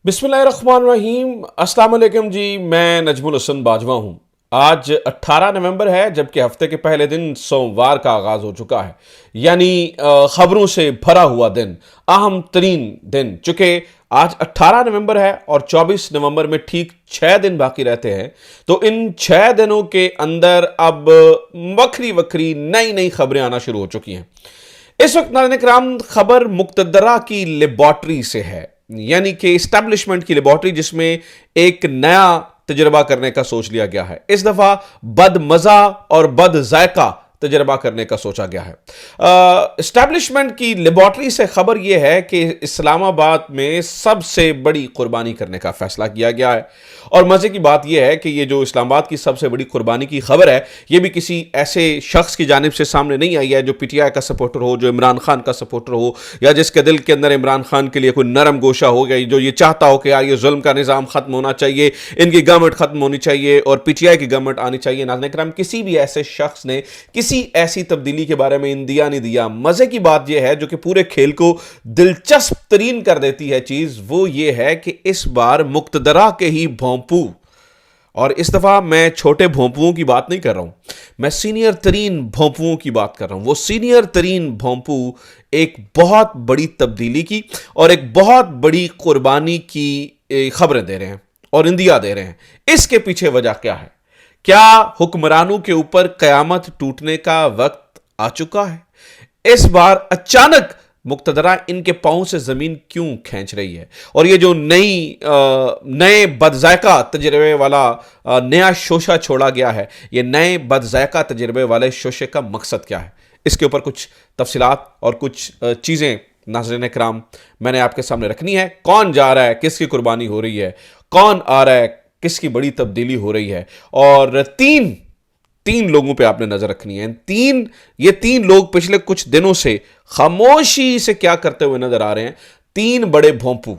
बिस्मिल्लाहिर्रहमानिर्रहीम। अस्सलाम वालेकुम जी, मैं नजमुल हसन बाजवा हूँ। आज 18 नवंबर है, जबकि हफ्ते के पहले दिन सोमवार का आगाज हो चुका है, यानी खबरों से भरा हुआ दिन, अहम तरीन दिन। चूंकि आज 18 नवंबर है और 24 नवंबर में ठीक 6 दिन बाकी रहते हैं, तो इन 6 दिनों के अंदर अब वक्री वक्री नई नई खबरें आना शुरू हो चुकी हैं। इस वक्त नाज़रीन किराम खबर मुक्तदरा की लेबॉर्ट्री से है, यानी कि इस्टेब्लिशमेंट की लेबॉर्ट्री, जिसमें एक नया तजर्बा करने का सोच लिया गया है। इस दफा बदमजा और बद जायका तजर्बा करने का सोचा गया है। इस्टेब्लिशमेंट की लेबॉर्ट्री से खबर यह है कि इस्लामाबाद में सबसे बड़ी कुर्बानी करने का फैसला किया गया है। और मजे की बात यह है कि ये जो इस्लामाबाद की सबसे बड़ी कुर्बानी की खबर है, ये भी किसी ऐसे शख्स की जानिब से सामने नहीं आई है जो पीटीआई का सपोर्टर हो, जो इमरान खान का सपोर्टर हो, या जिसके दिल के अंदर इमरान खान के लिए कोई नरम गोशा हो गई, जो ये चाहता हो कि यार ये जुल्म का निज़ाम खत्म होना चाहिए, इनकी गवर्नमेंट खत्म होनी चाहिए और पीटीआई की गवर्नमेंट आनी चाहिए। नाज़रीन किराम, किसी भी ऐसे शख्स ने किसी ऐसी तब्दीली के बारे में इंदिया नहीं दिया। मजे की बात यह है, जो कि पूरे खेल को दिलचस्प तरीन कर देती है चीज, वो ये है कि इस बार मुक्तदरा के ही भोंपू, और इस दफा मैं छोटे भोंपुओं की बात नहीं कर रहा हूं, मैं सीनियर तरीन भोंपुओं की बात कर रहा हूं। वो सीनियर तरीन भोंपू एक बहुत बड़ी तब्दीली की और एक बहुत बड़ी कुर्बानी की खबरें दे रहे हैं और इंदिया दे रहे हैं। इसके पीछे वजह क्या है? क्या हुक्मरानों के ऊपर कयामत टूटने का वक्त आ चुका है? इस बार अचानक मुक्तदरा इनके पांव से जमीन क्यों खींच रही है? और ये जो नए बदजायका तजर्बे वाला नया शोशा छोड़ा गया है, ये नए बदजायका तजर्बे वाले शोशे का मकसद क्या है? इसके ऊपर कुछ तफसीलात और कुछ चीजें नाज़रीन किराम मैंने आपके सामने रखनी है। कौन जा रहा है, किसकी कुर्बानी हो रही है, कौन आ रहा है, किसकी बड़ी तब्दीली हो रही है, और तीन लोगों पे आपने नजर रखनी है। ये तीन लोग पिछले कुछ दिनों से खामोशी से क्या करते हुए नजर आ रहे हैं। तीन बड़े भोंपू,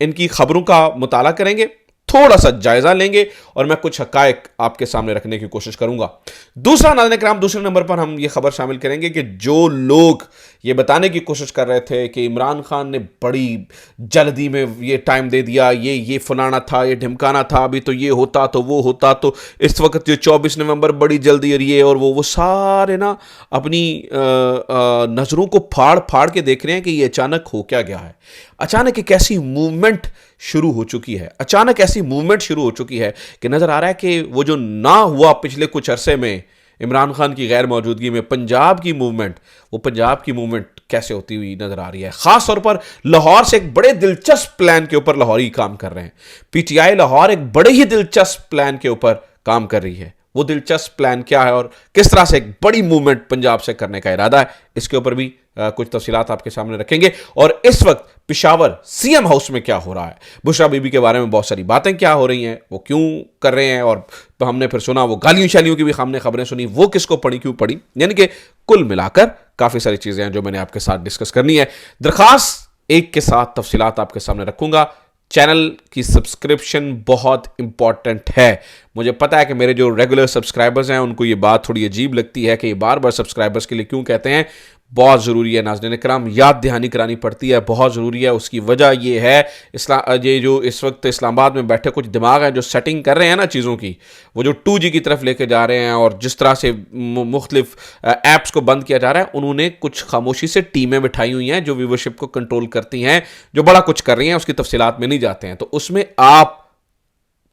इनकी खबरों का मुताला करेंगे, थोड़ा सा जायजा लेंगे और मैं कुछ हकायक आपके सामने रखने की कोशिश करूंगा। दूसरा नाज़रीन किराम, दूसरे नंबर पर हम ये खबर शामिल करेंगे कि जो लोग ये बताने की कोशिश कर रहे थे कि इमरान खान ने बड़ी जल्दी में ये टाइम दे दिया, ये फलाना था, ये ढिमकाना था, अभी तो ये होता तो वो होता, तो इस वक्त ये 24 नवंबर बड़ी जल्दी, और ये और वो सारे ना अपनी नज़रों को फाड़ फाड़ के देख रहे हैं कि ये अचानक हो क्या गया है। अचानक एक ऐसी मूवमेंट शुरू हो चुकी है, अचानक ऐसी मूवमेंट शुरू हो चुकी है कि नजर आ रहा है कि वो जो ना हुआ पिछले कुछ अरसे में इमरान खान की गैर मौजूदगी में, पंजाब की मूवमेंट, वो पंजाब की मूवमेंट कैसे होती हुई नजर आ रही है। खास तौर पर लाहौर से एक बड़े दिलचस्प प्लान के ऊपर लाहौरी काम कर रहे हैं। पीटीआई लाहौर एक बड़े ही दिलचस्प प्लान के ऊपर काम कर रही है। वो दिलचस्प प्लान क्या है और किस तरह से एक बड़ी मूवमेंट पंजाब से करने का इरादा है, इसके ऊपर भी कुछ तफसीलात आपके सामने रखेंगे। और इस वक्त पिशावर सीएम हाउस में क्या हो रहा है, बुशरा बीबी के बारे में बहुत सारी बातें क्या हो रही हैं, वो क्यों कर रहे हैं, और तो हमने फिर सुना वो गालियों शालियों की भी हमने खबरें सुनी, वो किसको पड़ी, क्यों पड़ी, यानी कि कुल मिलाकर काफ़ी सारी चीज़ें हैं जो मैंने आपके साथ डिस्कस करनी है। दरखास्त एक के साथ तफसीलात आपके सामने रखूंगा। चैनल की सब्सक्रिप्शन बहुत इंपॉर्टेंट है। मुझे पता है कि मेरे जो रेगुलर सब्सक्राइबर्स हैं उनको ये बात थोड़ी अजीब लगती है कि ये बार बार सब्सक्राइबर्स के लिए क्यों कहते हैं। बहुत ज़रूरी है नाज़रीन किराम, याद दहानी करानी पड़ती है, बहुत ज़रूरी है। उसकी वजह ये है, ये जो इस वक्त इस्लामाबाद में बैठे कुछ दिमाग हैं जो सेटिंग कर रहे हैं ना चीज़ों की, वो जो 2G की तरफ लेके जा रहे हैं और जिस तरह से मुख्तलिफ ऐप्स को बंद किया जा रहा है, उन्होंने कुछ खामोशी से टीमें बिठाई हुई हैं जो व्यूवरशिप को कंट्रोल करती हैं, जो बड़ा कुछ कर रही हैं, उसकी तफसीलात में नहीं जाते हैं। तो उसमें आप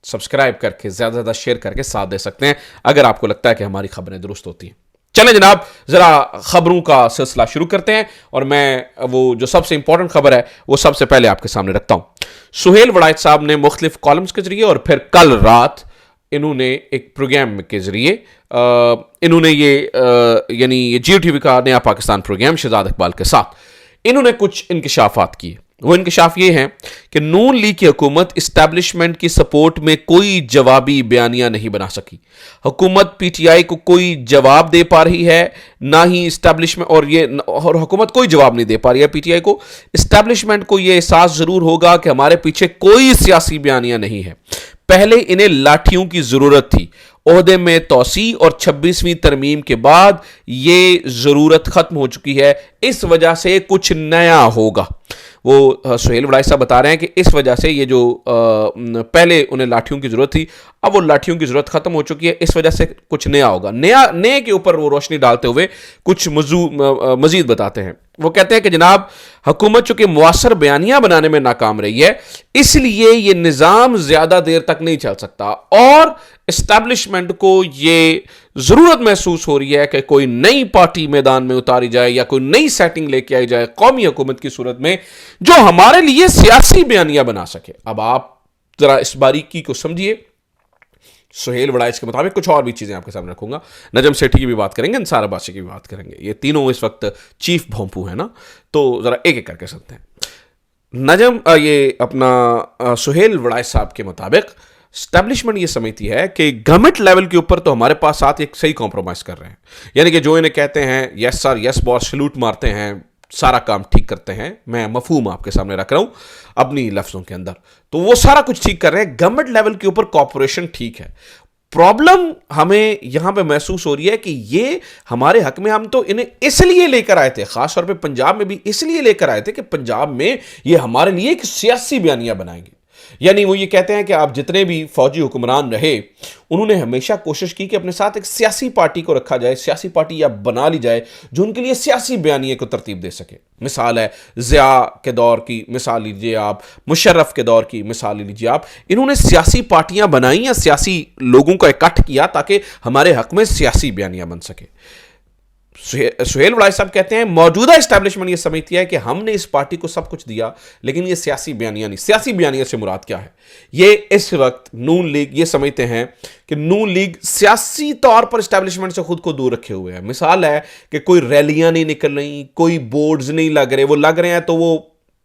सब्सक्राइब करके ज़्यादा से ज़्यादा शेयर करके साथ दे सकते हैं अगर आपको लगता है कि हमारी खबरें दुरुस्त होती हैं। चलें जनाब, जरा खबरों का सिलसिला शुरू करते हैं और मैं वो जो सबसे इंपॉर्टेंट खबर है वो सबसे पहले आपके सामने रखता हूं। सुहेल वड़ाइच साहब ने मुख्तलिफ कॉलम्स के जरिए और फिर कल रात इन्होंने एक प्रोग्राम के जरिए इन्होंने यानी ये जियो टीवी का नया पाकिस्तान प्रोग्राम शहजाद इकबाल के साथ इन्होंने कुछ इंकशाफात किए। वो इंकशाफ ये हैं कि नून लीग की हुकूमत इस्टेब्लिशमेंट की सपोर्ट में कोई जवाबी बयानियां नहीं बना सकी। हुकूमत पीटीआई को कोई जवाब दे पा रही है, ना ही इस्टेब्लिशमेंट, और हुकूमत कोई जवाब नहीं दे पा रही है पीटीआई को। इस्टेब्लिशमेंट को यह एहसास जरूर होगा कि हमारे पीछे कोई सियासी बयानियां नहीं है। पहले इन्हें लाठियों की जरूरत थी ओहदे में तोसी और 26वीं तरमीम के बाद ये ज़रूरत ख़त्म हो चुकी है, इस वजह से कुछ नया होगा। वो सुहेल वड़ाई साहब बता रहे हैं कि इस वजह से ये जो पहले उन्हें लाठियों की ज़रूरत थी, अब वो लाठियों की ज़रूरत ख़त्म हो चुकी है, इस वजह से कुछ नया होगा। नए के ऊपर वो रोशनी डालते हुए कुछ मज़ीद बताते हैं। वो कहते हैं कि जनाब, हुकूमत चूंकि मुआसर बयानियां बनाने में नाकाम रही है, इसलिए ये निज़ाम ज़्यादा देर तक नहीं चल सकता और इस्टेब्लिशमेंट को ये ज़रूरत महसूस हो रही है कि कोई नई पार्टी मैदान में उतारी जाए या कोई नई सेटिंग लेके आई जाए कौमी हुकूमत की सूरत में, जो हमारे लिए सियासी बयानियां बना सके। अब आप ज़रा इस बारीकी को समझिए। सुहेल वड़ाइच के मुताबिक कुछ और भी चीज़ें आपके सामने रखूंगा। नजम सेठी की भी बात करेंगे, अंसार अब्बासी की भी बात करेंगे। ये तीनों इस वक्त चीफ भोंपू है ना, तो ज़रा एक एक करके सुनते हैं। नजम ये अपना सुहेल वड़ाइच साहब के मुताबिक स्टैब्लिशमेंट ये समझती है कि गवर्नमेंट लेवल के ऊपर तो हमारे पास साथ एक सही कॉम्प्रोमाइज़ कर रहे हैं, यानी कि जो इन्हें कहते हैं yes sir yes boss, salute मारते हैं, सारा काम ठीक करते हैं। मैं मफहूम आपके सामने रख रहा हूं अपनी लफ्ज़ों के अंदर, तो वो सारा कुछ ठीक कर रहे हैं। गवर्नमेंट लेवल के ऊपर कॉर्पोरेशन ठीक है। प्रॉब्लम हमें यहां पे महसूस हो रही है कि ये हमारे हक में, हम तो इन्हें इसलिए लेकर आए थे, खासतौर पे पंजाब में भी इसलिए लेकर आए थे कि पंजाब में ये हमारे लिए एक सियासी बयानियां बनाएंगे। यानी वो ये कहते हैं कि आप जितने भी फौजी हुक्मरान रहे, उन्होंने हमेशा कोशिश की कि अपने साथ एक सियासी पार्टी को रखा जाए, सियासी पार्टी या बना ली जाए जो उनके लिए सियासी बयानिए को तरतीब दे सके। मिसाल है ज़िया के दौर की मिसाल लीजिए आप, मुशर्रफ के दौर की मिसाल लीजिए आप। इन्होंने सियासी पार्टियां बनाई या सियासी लोगों को इकट्ठ किया ताकि हमारे हक में सियासी बयानियां बन सके। सुहेल वड़ाई साहब कहते हैं मौजूदा एस्टैब्लिशमेंट ये समझती है कि हमने इस पार्टी को सब कुछ दिया, लेकिन ये सियासी बयानियां नहीं। सियासी बयानियां से मुराद क्या है? ये इस वक्त नून लीग ये समझते हैं कि नून लीग सियासी तौर पर एस्टैब्लिशमेंट से खुद को दूर रखे हुए है। मिसाल है कि कोई रैलियां नहीं निकल रही, कोई बोर्ड्स नहीं लग रहे, वो लग रहे हैं तो वो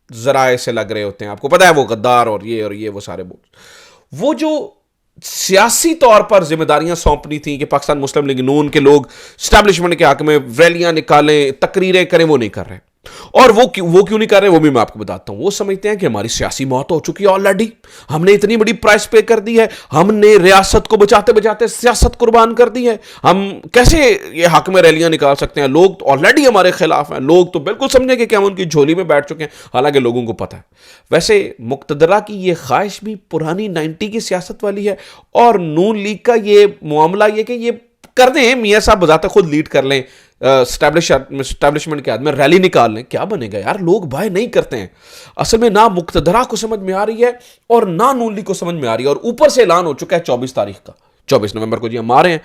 जराए से लग रहे होते हैं। आपको पता है वो गद्दार और ये वो सारे बोर्ड, वो जो सियासी तौर पर जिम्मेदारियां सौंपनी थी कि पाकिस्तान मुस्लिम लीग नून के लोग स्टैब्लिशमेंट के हक में रैलियां निकालें, तकरीरें करें, वो नहीं कर रहे। और वो क्यों नहीं कर रहे वो भी मैं आपको बताता हूं। वो समझते हैं कि हमारी सियासी मौत हो चुकी है ऑलरेडी, हमने इतनी बड़ी प्राइस पे कर दी है, हमने रियासत को बचाते बचाते सियासत कुर्बान कर दी है, हम कैसे ये हक में रैलियां निकाल सकते हैं? लोग तो ऑलरेडी हमारे खिलाफ हैं, लोग तो बिल्कुल समझेंगे कि हम उनकी झोली में बैठ चुके हैं, हालांकि लोगों को पता है। वैसे मुक्तदरा की ये ख्वाहिश भी पुरानी 90 की सियासत वाली है, और नून लीग का ये मामला ये कि ये कर दें, मियाँ साहब बजाते खुद लीड कर लें, स्टैब्लिशमेंट के आदमी रैली निकाल लें, क्या बनेगा यार? लोग बाय नहीं करते हैं। असल में ना मुक्तदरा को समझ में आ रही है और ना नून लीग को समझ में आ रही है, और ऊपर से ऐलान हो चुका है 24 तारीख का, 24 नवंबर को जी हम आ रहे हैं।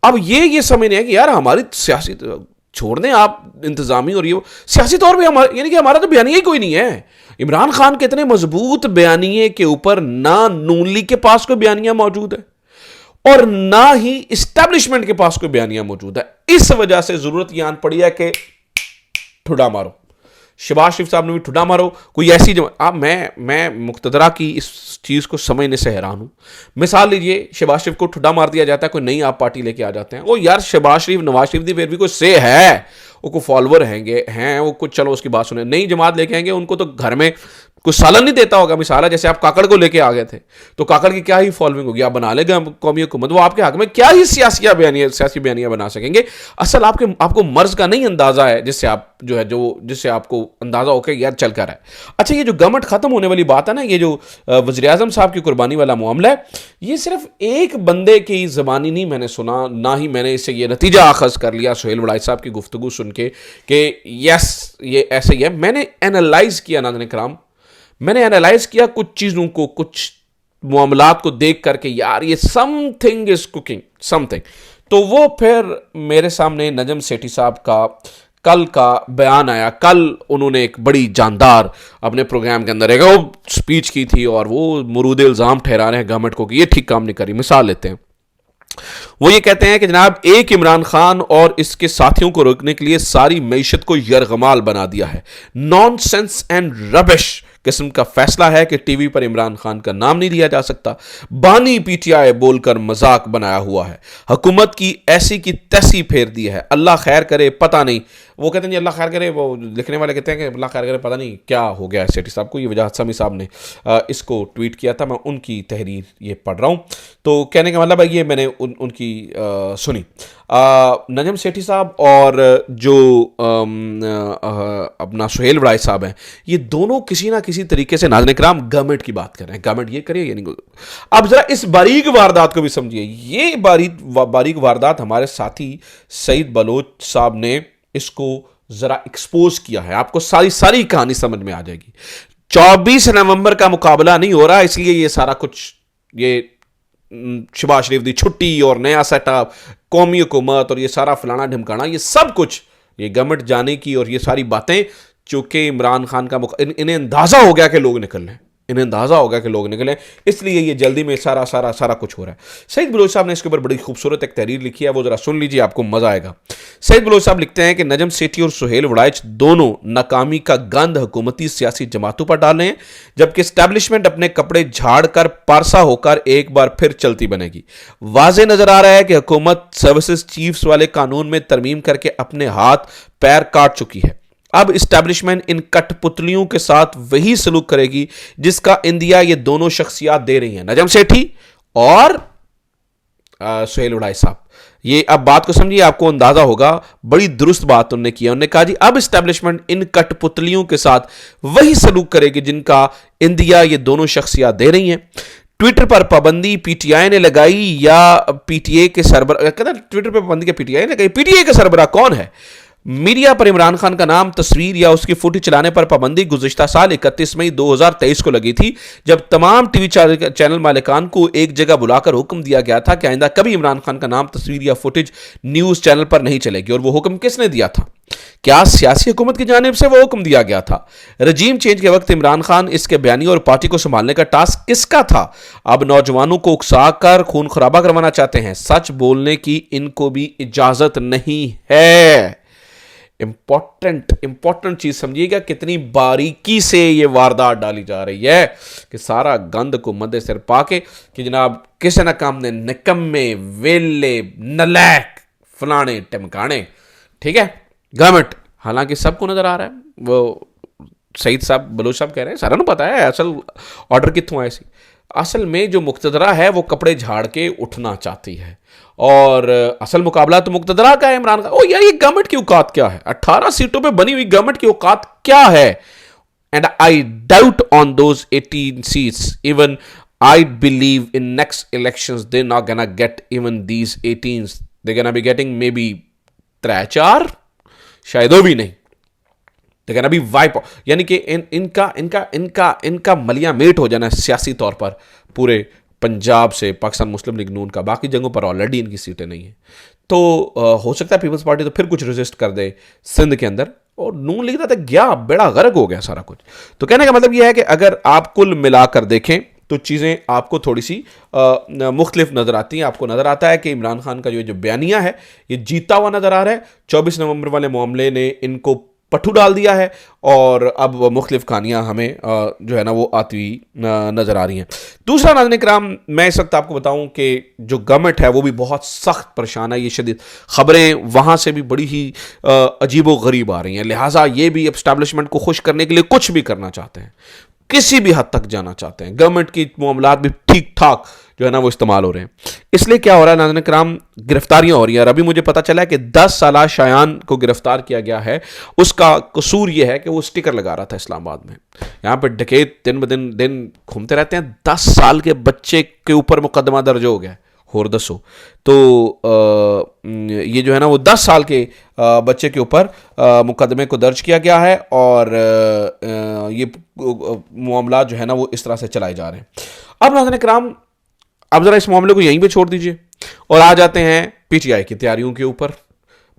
अब ये समझ नहीं है कि यार हमारी सियासी छोड़ दें आप इंतजामी और ये सियासी तौर पर हमारा, यानी कि हमारा तो बयानिया ही कोई नहीं है। इमरान खान के इतने मजबूत बयानिए के ऊपर ना नून लीग के पास कोई बयानिया मौजूद है और ना ही इस्टेब्लिशमेंट के पास कोई बयानिया मौजूद है। इस वजह से जरूरत यह आन पड़ी है कि ठुडा मारो। शहबाज शरीफ साहब ने भी ठुडा मारो। कोई ऐसी मैं मुक्तदरा की इस चीज़ को समझने से हैरान हूँ। मिसाल लीजिए शहबाज शरीफ को ठुडा मार दिया जाता है, कोई नई आप पार्टी लेके आ जाते हैं। वो यार शहबाज शरीफ नवाज शरीफ की फिर भी कोई से है, वो को फॉलोवर हैं वो कुछ, चलो उसकी बात सुने। नई जमात लेके आएंगे, उनको तो घर में कुछ सालन नहीं देता होगा। मिसाल है जैसे आप काकड़ को लेके आ गए थे, तो काकड़ की क्या ही फॉलोइंग होगी, आप बना लेगा कौमी हुकूमत, वो आपके हक में क्या ही सियासी बयानियां बना सकेंगे। असल आपको मर्ज का नहीं अंदाजा है, जिससे आपको अंदाजा हो कि यार चल कर है। अच्छा, ये जो गवर्नमेंट खत्म होने वाली बात है ना, ये जो वज़ीर आज़म साहब की कुर्बानी वाला मामला है, ये सिर्फ एक बंदे की ज़बानी नहीं मैंने सुना, ना ही मैंने इससे ये नतीजा अखज़ कर लिया सुहेल वड़ाई साहब की गुफ्तगू सुन के कि यस ये ऐसे ही है। मैंने एनालाइज किया नाज़रीन किराम, मैंने एनालाइज किया कुछ चीज़ों को, कुछ मामलात को देख करके, यार ये समथिंग इज कुकिंग समथिंग। तो वो फिर मेरे सामने नजम सेठी साहब का कल का बयान आया। कल उन्होंने एक बड़ी जानदार अपने प्रोग्राम के अंदर एक वो स्पीच की थी और वो मुरूद इल्ज़ाम ठहरा रहे हैं गवर्नमेंट को कि ये ठीक काम नहीं करी। मिसाल लेते हैं, वो ये कहते हैं कि जनाब एक इमरान खान और इसके साथियों को रोकने के लिए सारी मईशत को यरगमाल बना दिया है। नॉनसेंस एंड रबिश किस्म का फैसला है कि टीवी पर इमरान खान का नाम नहीं लिया जा सकता। बानी पीटीआई बोलकर मजाक बनाया हुआ है। हुकूमत की ऐसी की तैसी फेर दी है। अल्लाह खैर करे, पता नहीं वो कहते हैं जी अल्लाह खैर करे, वो लिखने वाले कहते हैं कि अल्लाह खैर करे, पता नहीं क्या हो गया है सेठी साहब को। ये वजाहत समी साहब ने इसको ट्वीट किया था, मैं उनकी तहरीर ये पढ़ रहा हूँ। तो कहने का मतलब है ये मैंने उनकी सुनी। नजम सेठी साहब और जो अपना सुहेल वड़ाई साहब हैं, ये दोनों किसी ना किसी तरीके से नाज़रीन किराम गवर्नमेंट की बात कर रहे हैं, गवर्नमेंट ये करिए ये नहीं। अब जरा इस बारीक वारदात को भी समझिए। ये बारीक वारदात हमारे साथी सईद बलोच साहब ने इसको जरा एक्सपोज किया है, आपको सारी कहानी समझ में आ जाएगी। 24 नवंबर का मुकाबला नहीं हो रहा, इसलिए ये सारा कुछ, ये शहबाज शरीफ दी छुट्टी और नया सेटअप, कौमी हुकूमत और ये सारा फलाना ढिमकाना, ये सब कुछ ये गवर्नमेंट जाने की और ये सारी बातें, चूंकि इमरान खान का इन्हें अंदाजा हो गया कि लोग निकल रहे हैं, इन्हें अंदाजा हो गया कि लोग निकले, इसलिए ये जल्दी में सारा कुछ हो रहा है। सईद बलोच साहब ने इसके ऊपर बड़ी खूबसूरत एक तहरीर लिखी है, वो जरा सुन लीजिए, आपको मजा आएगा। सईद बलोच साहब लिखते हैं कि नजम सेठी और सुहेल वड़ाइच दोनों नाकामी का गंद हुकूमती सियासी जमातों पर डाल रहे हैं, जबकि एस्टैब्लिशमेंट अपने कपड़े झाड़ कर पारसा होकर एक बार फिर चलती बनेगी। वाज़ेह नजर आ रहा है कि हुकूमत सर्विसेज चीफ्स वाले कानून में तरमीम करके अपने हाथ पैर काट चुकी है। अब इस्टेब्लिशमेंट इन कठपुतलियों के साथ वही सलूक करेगी जिसका इंदिया ये दोनों शख्सियात दे रही हैं, नजम सेठी और सुहेल वड़ाई साहब। ये अब बात को समझिए, आपको अंदाजा होगा, बड़ी दुरुस्त बात उन्होंने की। उन्होंने कहा जी अब इस्टेब्लिशमेंट इन कठपुतलियों के साथ वही सलूक करेगी जिनका इंदिया ये दोनों शख्सियात दे रही हैं। ट्विटर पर पाबंदी पीटीआई ने लगाई या पीटीए के सरबराह, कहता ट्विटर पर पाबंदी के पीटीआई ने लगाई, पीटीए के सरबराह कौन है? मीडिया पर इमरान खान का नाम, तस्वीर या उसकी फुटेज चलाने पर पाबंदी गुज़िश्ता साल 31 मई 2023 को लगी थी, जब तमाम टीवी चैनल मालिकान को एक जगह बुलाकर हुक्म दिया गया था कि आइंदा कभी इमरान खान का नाम, तस्वीर या फुटेज न्यूज़ चैनल पर नहीं चलेगी। और वो हुक्म किसने दिया था? क्या सियासी हुकूमत की जानिब से वो हुक्म दिया गया था? रजीम चेंज के वक्त इमरान खान, इसके बयानी और पार्टी को संभालने का टास्क किसका था? अब नौजवानों को उकसाकर खून खराबा करवाना चाहते हैं। सच बोलने की इनको भी इजाजत नहीं है। इंपॉर्टेंट चीज समझिएगा, कितनी बारीकी से ये वारदात डाली जा रही है कि सारा गंद को मद्दे सिर पाके कि जनाब किसी न काम ने, निकम्मे, वेले, नलैक, फलाने टिमकाने, ठीक है, गवर्नमेंट, हालांकि सबको नजर आ रहा है। वो सईद साहब बलोच साहब कह रहे हैं सारा ना पता है असल ऑर्डर कितों आए सी। असल में जो मुक्तदरा है वो कपड़े झाड़ के उठना चाहती है, और असल मुकाबला तो मुक्तदरा का है, इमरान खान। ओ यार, ये गवर्नमेंट की औकात क्या है? 18 सीटों पे बनी हुई गवर्नमेंट की औकात क्या है? And I doubt on those 18 seats, even I believe in next elections they not gonna get even these 18, they gonna be getting may be 3-4, शायद वो भी नहीं, लेकिन अभी वाइप, यानी कि इनका मलिया मेट हो जाना सियासी तौर पर पूरे पंजाब से, पाकिस्तान मुस्लिम लीग नून का। बाकी जगहों पर ऑलरेडी इनकी सीटें नहीं हैं, तो हो सकता है पीपल्स पार्टी तो फिर कुछ रेजिस्ट कर दे सिंध के अंदर, और नून लीग तो गया बेड़ा गर्क हो गया सारा कुछ। तो कहने का मतलब यह है कि अगर आप कुल मिलाकर देखें तो चीज़ें आपको थोड़ी सी मुख्तलिफ नज़र आती हैं। आपको नज़र आता है कि इमरान खान का जो बयानिया है ये जीता हुआ नज़र आ रहा है। 24 नवंबर वाले मामले ने इनको पट्टू डाल दिया है, और अब मुख्तलिफ कहानियाँ हमें जो है ना वो आती हुई नज़र आ रही हैं। दूसरा नाज़रीन किराम, मैं इस वक्त आपको बताऊं कि जो गवर्नमेंट है वो भी बहुत सख्त परेशान है। ये शदीद खबरें वहाँ से भी बड़ी ही अजीबो गरीब आ रही हैं, लिहाजा ये भी एस्टैब्लिशमेंट को खुश करने के लिए कुछ भी करना चाहते हैं, किसी भी हद तक जाना चाहते हैं। गवर्नमेंट की मामलात भी ठीक ठाक जो है ना वो इस्तेमाल हो रहे हैं। इसलिए क्या हो रहा है नाज़रीन किराम, गिरफ्तारियां हो रही हैं। और अभी मुझे पता चला है कि 10 साला शायान को गिरफ्तार किया गया है। उसका कसूर यह है कि वो स्टिकर लगा रहा था इस्लामाबाद में। यहाँ पर डकैत दिन ब दिन घूमते रहते हैं। 10 साल के बच्चे के ऊपर मुकदमा दर्ज हो गया, होर दसो। तो ये जो है ना वो 10 साल के बच्चे के ऊपर मुकदमे को दर्ज किया गया है, और ये मामला जो है ना वो इस तरह से चलाए जा रहे हैं। अब नाज़रीन किराम, अब ज़रा इस मामले को यहीं पे छोड़ दीजिए और आ जाते हैं पीटीआई की तैयारियों के ऊपर।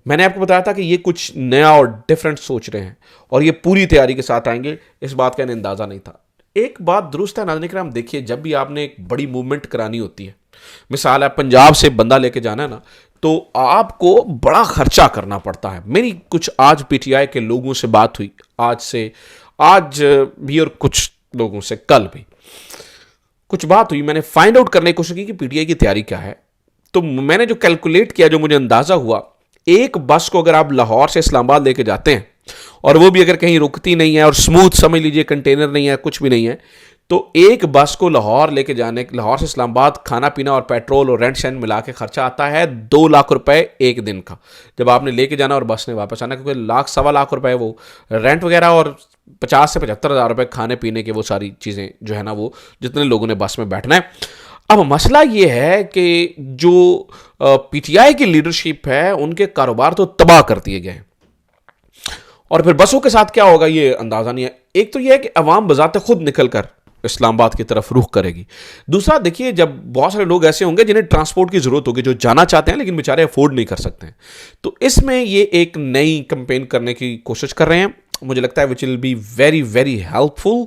मैंने आपको बताया था कि ये कुछ नया और डिफरेंट सोच रहे हैं, और ये पूरी तैयारी के साथ आएंगे, इस बात का इन्हें अंदाज़ा नहीं था। एक बात दुरुस्त है नाज़रीन किराम, देखिए जब भी आपने एक बड़ी मूवमेंट करानी होती है, मिसाल है पंजाब से बंदा लेके जाना है ना, तो आपको बड़ा खर्चा करना पड़ता है। मेरी कुछ आज पीटीआई के लोगों से बात हुई, आज भी और कुछ लोगों से कल भी कुछ बात हुई। मैंने फाइंड आउट करने की कोशिश की कि पीटीआई की तैयारी क्या है। तो मैंने जो कैलकुलेट किया, जो मुझे अंदाज़ा हुआ, एक बस को अगर आप लाहौर से इस्लामाबाद लेके जाते हैं, और वो भी अगर कहीं रुकती नहीं है और स्मूथ समझ लीजिए, कंटेनर नहीं है, कुछ भी नहीं है, तो एक बस को लाहौर लेके जाने, लाहौर से इस्लामाबाद, खाना पीना और पेट्रोल और रेंट शेंट मिला के खर्चा आता है 2 लाख रुपए एक दिन का, जब आपने लेके जाना और बस ने वापस आना, क्योंकि लाख सवा लाख रुपए वो रेंट वगैरह और 50 से 75 हज़ार रुपए खाने पीने के, वो सारी चीज़ें जो है ना, वो जितने लोगों ने बस में बैठना है। अब मसला ये है कि जो पीटीआई की लीडरशिप है, उनके कारोबार तो तबाह कर दिए गए, और फिर बसों के साथ क्या होगा ये अंदाजा नहीं है। एक तो ये है कि अवाम बजाते खुद निकल कर इस्लामाबाद की तरफ रुख करेगी। दूसरा देखिए, जब बहुत सारे लोग ऐसे होंगे जिन्हें ट्रांसपोर्ट की जरूरत होगी, जो जाना चाहते हैं लेकिन बेचारे अफोर्ड नहीं कर सकते हैं, तो इसमें ये एक नई कैंपेन करने की कोशिश कर रहे हैं, मुझे लगता है which will be very very helpful.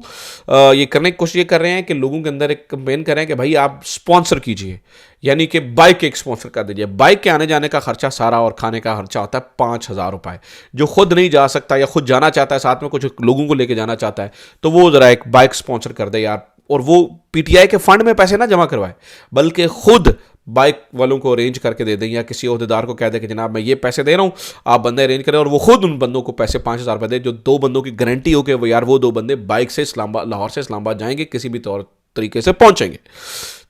ये करने की कोशिश ये कर रहे हैं कि लोगों के अंदर एक कैंपेन कर रहे हैं कि भाई आप स्पॉन्सर कीजिए, यानी कि बाइक एक स्पॉन्सर कर दीजिए। बाइक के आने जाने का खर्चा सारा और खाने का खर्चा होता है 5,000 रुपये। जो खुद नहीं जा सकता या खुद जाना चाहता है, साथ में कुछ लोगों को लेके जाना चाहता है, तो वो ज़रा एक बाइक स्पॉन्सर कर दे यार, और वो पीटीआई के फंड में पैसे ना जमा करवाए, बल्कि खुद बाइक वालों को अरेंज करके दे दें, या किसी ओहदेदार को कह दें कि जनाब मैं ये पैसे दे रहा हूँ, आप बंदे अरेंज करें, और वो खुद उन बंदों को पैसे 5,000 रुपये दे, जो 2 बंदों की गारंटी हो कि वो यार वो 2 बंदे बाइक से इस्लामाबाद, लाहौर से इस्लामाबाद जाएंगे, किसी भी तौर तरीके से पहुंचेंगे।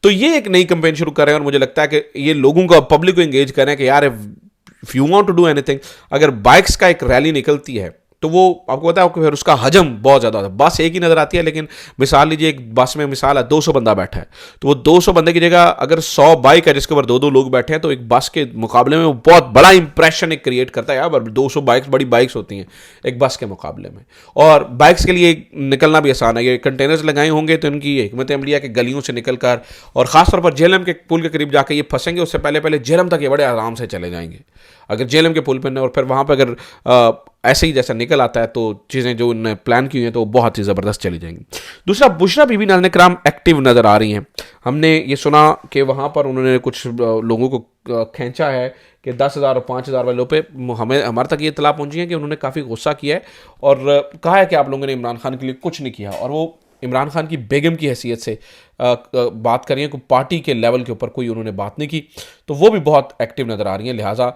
तो ये एक नई कैंपेन शुरू कर रहे हैं, और मुझे लगता है कि ये लोगों को, पब्लिक को एंगेज करें कि यार if you want to do anything, अगर बाइक्स का एक रैली निकलती है तो वो आपको पता है, आपको फिर उसका हजम बहुत ज़्यादा होता है। बस एक ही नज़र आती है, लेकिन मिसाल लीजिए एक बस में मिसाल है 200 बंदा बैठा है, तो वो 200 बंदे की जगह अगर 100 बाइक है जिसके ऊपर 2-2 लोग बैठे हैं, तो एक बस के मुकाबले में वो बहुत बड़ा इंप्रेशन एक क्रिएट करता है। यार 200 बाइक्स बड़ी बाइक्स होती हैं एक बस के मुकाबले में, और बाइक्स के लिए निकलना भी आसान है। ये कंटेनर्स लगाए होंगे तो इनकी हिकमत अमली है कि गलियों से निकल कर, और ख़ासतौर पर जेएलएम के पुल के करीब जाकर ये फंसेंगे, उससे पहले पहले जेएलएम तक ये बड़े आराम से चले जाएंगे अगर जेएलएम के पुल पर, और फिर वहाँ पर अगर ऐसे ही जैसा निकल आता है तो चीज़ें जो उन्होंने प्लान की हुई हैं तो वो बहुत ही ज़बरदस्त चली जाएंगी। दूसरा, बुशरा बीबी नाज़रीन कराम एक्टिव नज़र आ रही हैं। हमने ये सुना कि वहाँ पर उन्होंने कुछ लोगों को खींचा है कि 10,000 और 5,000 वालों पे, हमारे तक ये इतला पहुँची है कि उन्होंने काफ़ी गुस्सा किया है और कहा है कि आप लोगों ने इमरान खान के लिए कुछ नहीं किया, और वो इमरान खान की बेगम की हैसियत से बात कर रही हैं, कोई पार्टी के लेवल के ऊपर कोई उन्होंने बात नहीं की, तो वो भी बहुत एक्टिव नज़र आ रही हैं। लिहाजा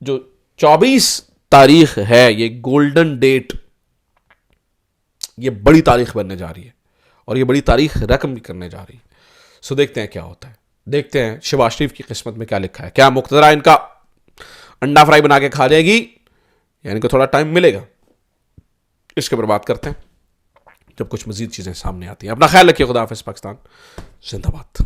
जो 24 तारीख है, ये गोल्डन डेट, ये बड़ी तारीख बनने जा रही है, और ये बड़ी तारीख रकम भी करने जा रही है। सो देखते हैं क्या होता है, देखते हैं शहबाज शरीफ की किस्मत में क्या लिखा है। क्या मुक्तदरा इनका अंडा फ्राई बना के खा जाएगी, या इनको थोड़ा टाइम मिलेगा? इसके ऊपर बात करते हैं जब कुछ मजीद चीज़ें सामने आती हैं। अपना ख्याल रखिए। खुदा हाफिज़। पाकिस्तान जिंदाबाद।